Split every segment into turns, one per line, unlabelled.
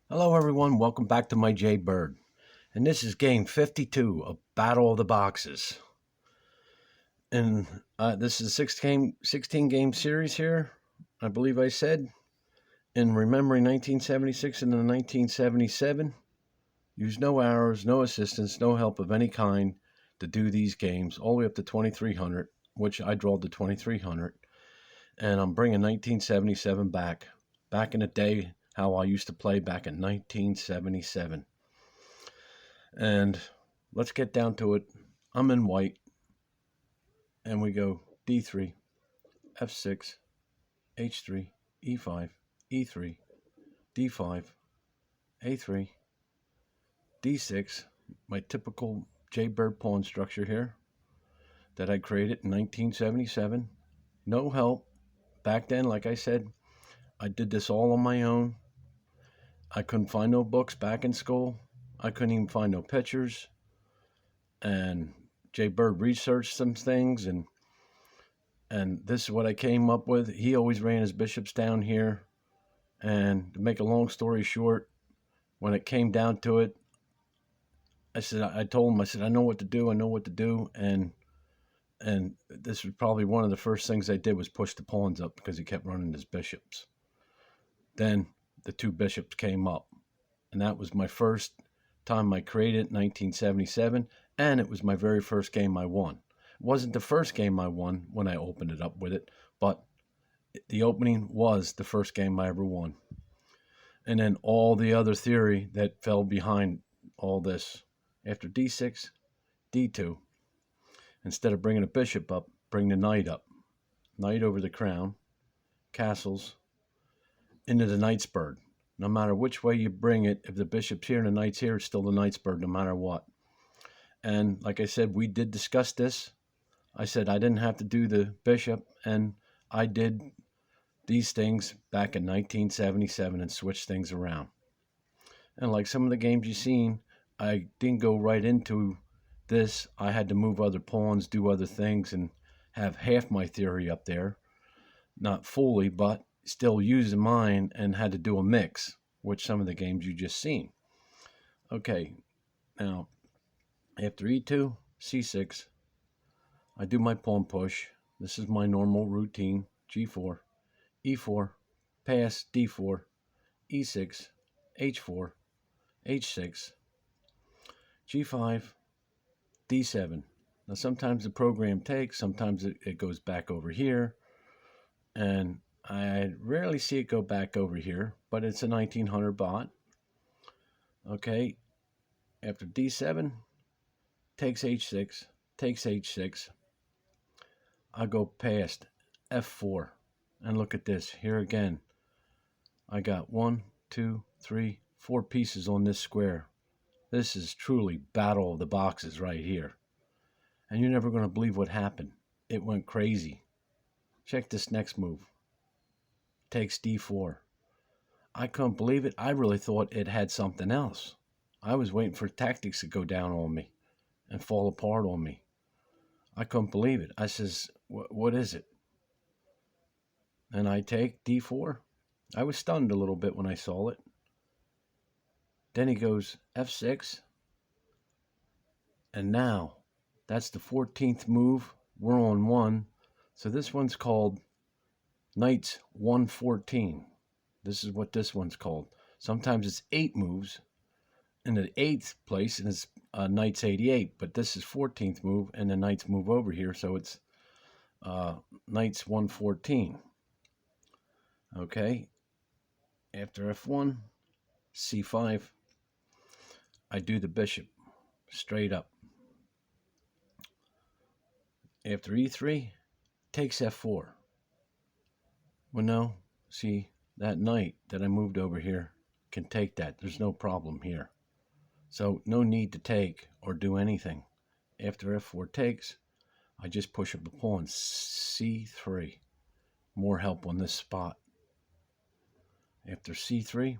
Hello, everyone. Welcome back to my Jay Bird. And this is game 52 of Battle of the Boxes. And this is a 16 game series here, I believe I said. In remembering 1976 and then 1977, use no arrows, no assistance, no help of any kind to do these games, all the way up to 2300, which I draw to 2300. And I'm bringing 1977 back in the day, how I used to play back in 1977. And let's get down to it. I'm in white, and we go D3, F6, H3, E5, E3, D5, A3, D6, my typical Jaybird pawn structure here that I created in 1977. No help. Back then, like I said, I did this all on my own. I couldn't find no books back in school. I couldn't even find no pictures. And Jaybird researched some things, and this is what I came up with. He always ran his bishops down here. And to make a long story short, when it came down to it, I told him, I said, I know what to do. I know what to do. And this was probably one of the first things I did was push the pawns up because he kept running his bishops. Then the two bishops came up. And that was my first time I created, 1977. And it was my very first game I won. It wasn't the first game I won when I opened it up with it, but the opening was the first game I ever won. And then all the other theory that fell behind all this. After D6, D2. Instead of bringing a bishop up, bring the knight up. Knight over the crown, castles, into the knight's bird. No matter which way you bring it, if the bishop's here and the knight's here, it's still the knight's bird no matter what. And like I said, we did discuss this. I said I didn't have to do the bishop, and I did these things back in 1977 and switched things around. And like some of the games you've seen, I didn't go right into this. I had to move other pawns, do other things, and have half my theory up there. Not fully, but still using mine, and had to do a mix, which some of the games you just seen. Okay, now after E2, C6, I do my pawn push. This is my normal routine. G4, E4, pass, D4, E6, H4, H6, G5, D7. Now sometimes the program takes, sometimes it goes back over here, and I rarely see it go back over here, but it's a 1900 bot. Okay, after D7, takes H6, takes H6, I go past F4, and look at this, here again, I got 1, 2, 3, 4 pieces on this square. This is truly Battle of the Boxes right here. And you're never going to believe what happened. It went crazy. Check this next move. Takes D4. I couldn't believe it. I really thought it had something else. I was waiting for tactics to go down on me and fall apart on me. I couldn't believe it. I says, what is it? And I take D4. I was stunned a little bit when I saw it. Then he goes F6. And now, that's the 14th move. We're on 1. So this one's called Knights 114. This is what this one's called. Sometimes it's 8 moves in the 8th place, and it's Knights 88. But this is 14th move, and the Knights move over here, so it's Knights 114. Okay. After F1, C5, I do the bishop straight up. After E3, takes F4. Well, no, see, that knight that I moved over here can take that. There's no problem here. So no need to take or do anything. After F4 takes, I just push up a pawn, C3. More help on this spot. After C3,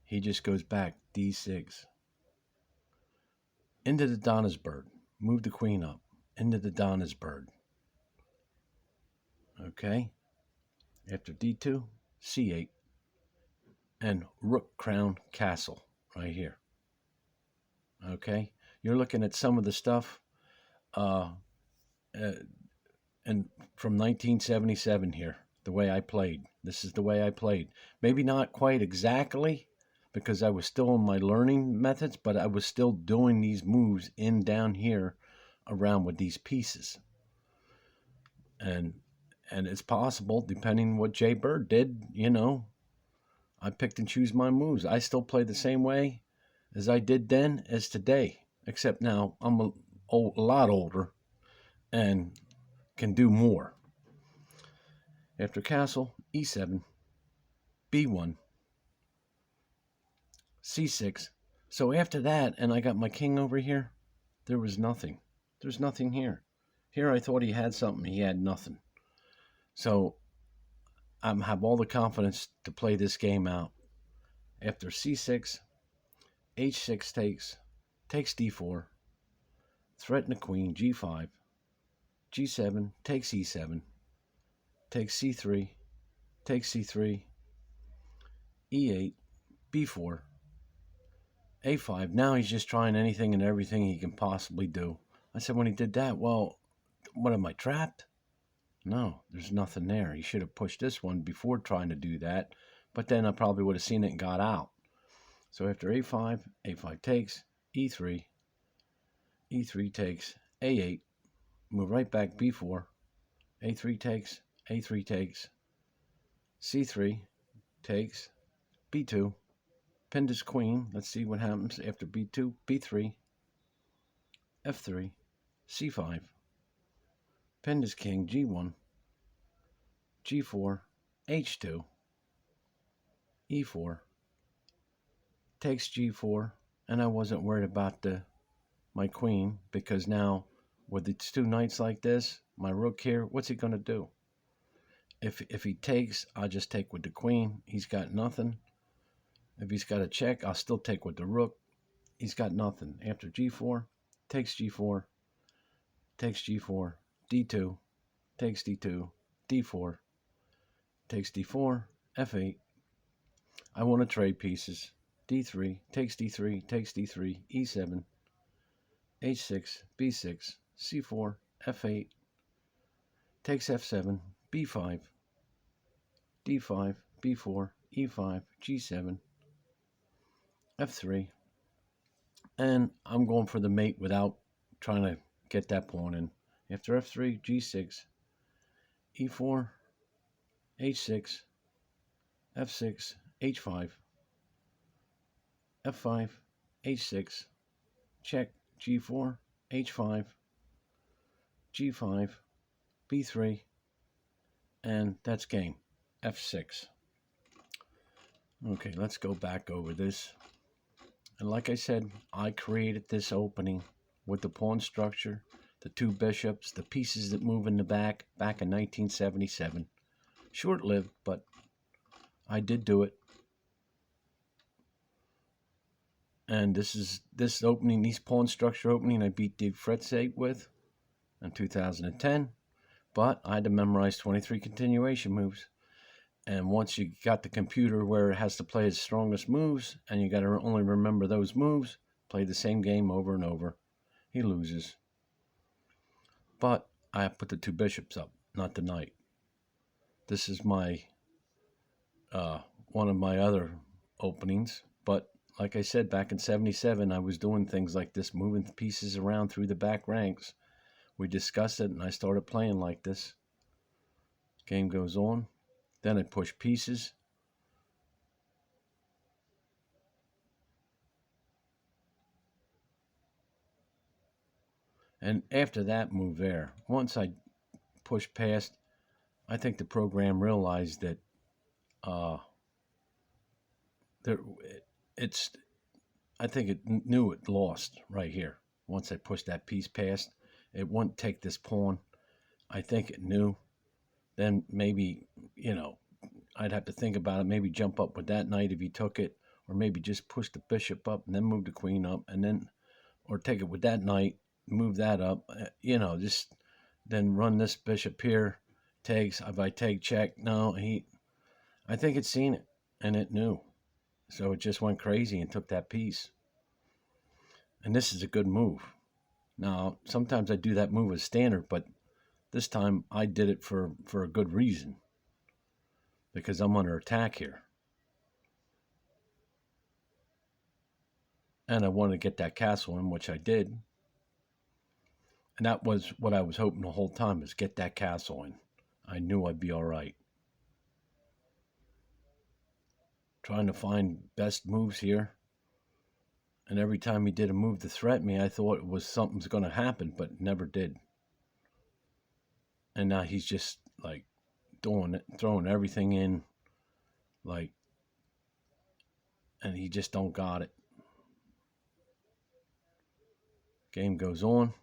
he just goes back, D6. Into the Donnersberg. Move the queen up. Into the Donnersberg. Okay. After D2, C8. and rook crown castle right here. Okay, you're looking at some of the stuff uh, uh, and from 1977 here. The way I played. This is the way I played. Maybe not quite exactly because I was still in my learning methods, but I was still doing these moves in down here around with these pieces. And it's possible, depending what Jay Bird did, I picked and choose my moves. I still play the same way as I did then as today, except now I'm a lot older and can do more. After castle, e7, b1, c6. So after that, and I got my king over here, there was nothing. There's nothing here. Here I thought he had something. He had nothing. So I have all the confidence to play this game out. After c6, h6 takes d4, threaten the queen, g5, g7, takes e7, takes c3, takes c3, e8, b4, a5. Now he's just trying anything and everything he can possibly do. I said when he did that, well, what, am I trapped? No, there's nothing there. He should have pushed this one before trying to do that, but then I probably would have seen it and got out. So after a5, a5 takes, e3, e3 takes, a8, move right back, b4, a3 takes, a3 takes, c3 takes, b2, pinned his queen. Let's see what happens after b2, b3, f3, c5, pinned his king, g1, g4, h2, e4, takes g4, and I wasn't worried about my queen because now with its two knights like this, my rook here, what's he going to do? If he takes, I'll just take with the queen. He's got nothing. If he's got a check, I'll still take with the rook. He's got nothing. After g4, takes g4, takes g4, d2, takes d2, d4, takes d4, f8. I want to trade pieces. d3, takes d3, takes d3, e7, h6, b6, c4, f8, takes f7, b5, d5, b4, e5, g7, f3, and I'm going for the mate without trying to get that pawn in. After f3, g6, e4, h6, f6, h5, f5, h6, check, g4, h5, g5, b3, and that's game, f6. Okay, let's go back over this. And like I said, I created this opening with the pawn structure, the two bishops, the pieces that move in the back in 1977. Short-lived, but I did do it. And this opening, these pawn structure opening, I beat Dave Fretzate with in 2010. But I had to memorize 23 continuation moves. And once you got the computer where it has to play its strongest moves, and you got to only remember those moves, play the same game over and over, he loses. But I put the two bishops up, not the knight. This is my one of my other openings. But like I said, back in 77, I was doing things like this, moving pieces around through the back ranks. We discussed it, and I started playing like this. Game goes on. Then I push pieces. And after that move there, once I pushed past, I think the program realized that I think it knew it lost right here. Once I pushed that piece past, it wouldn't take this pawn. I think it knew. Then maybe, I'd have to think about it. Maybe jump up with that knight if he took it, or maybe just push the bishop up and then move the queen up, and then, or take it with that knight, move that up, just then run this bishop here, takes, if I take check, no, I think it's seen it, and it knew. So it just went crazy and took that piece. And this is a good move. Now, sometimes I do that move as standard, but this time I did it for a good reason because I'm under attack here. And I wanted to get that castle in, which I did. And that was what I was hoping the whole time, is get that castle in. I knew I'd be all right. Trying to find best moves here. And every time he did a move to threaten me, I thought it was something's going to happen, but it never did. And now he's just like doing it, throwing everything in, like, and he just don't got it. Game goes on.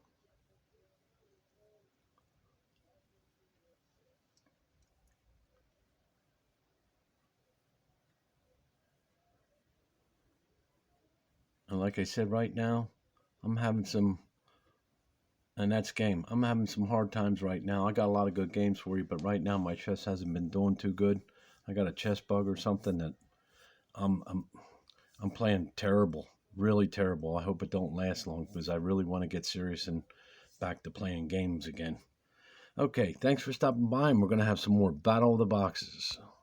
And like I said, right now, I'm having some, and that's game. I'm having some hard times right now. I got a lot of good games for you, but right now my chess hasn't been doing too good. I got a chess bug or something that I'm I'm I'm playing terrible, really terrible. I hope it don't last long because I really want to get serious and back to playing games again. Okay, thanks for stopping by, and we're going to have some more Battle of the Boxes.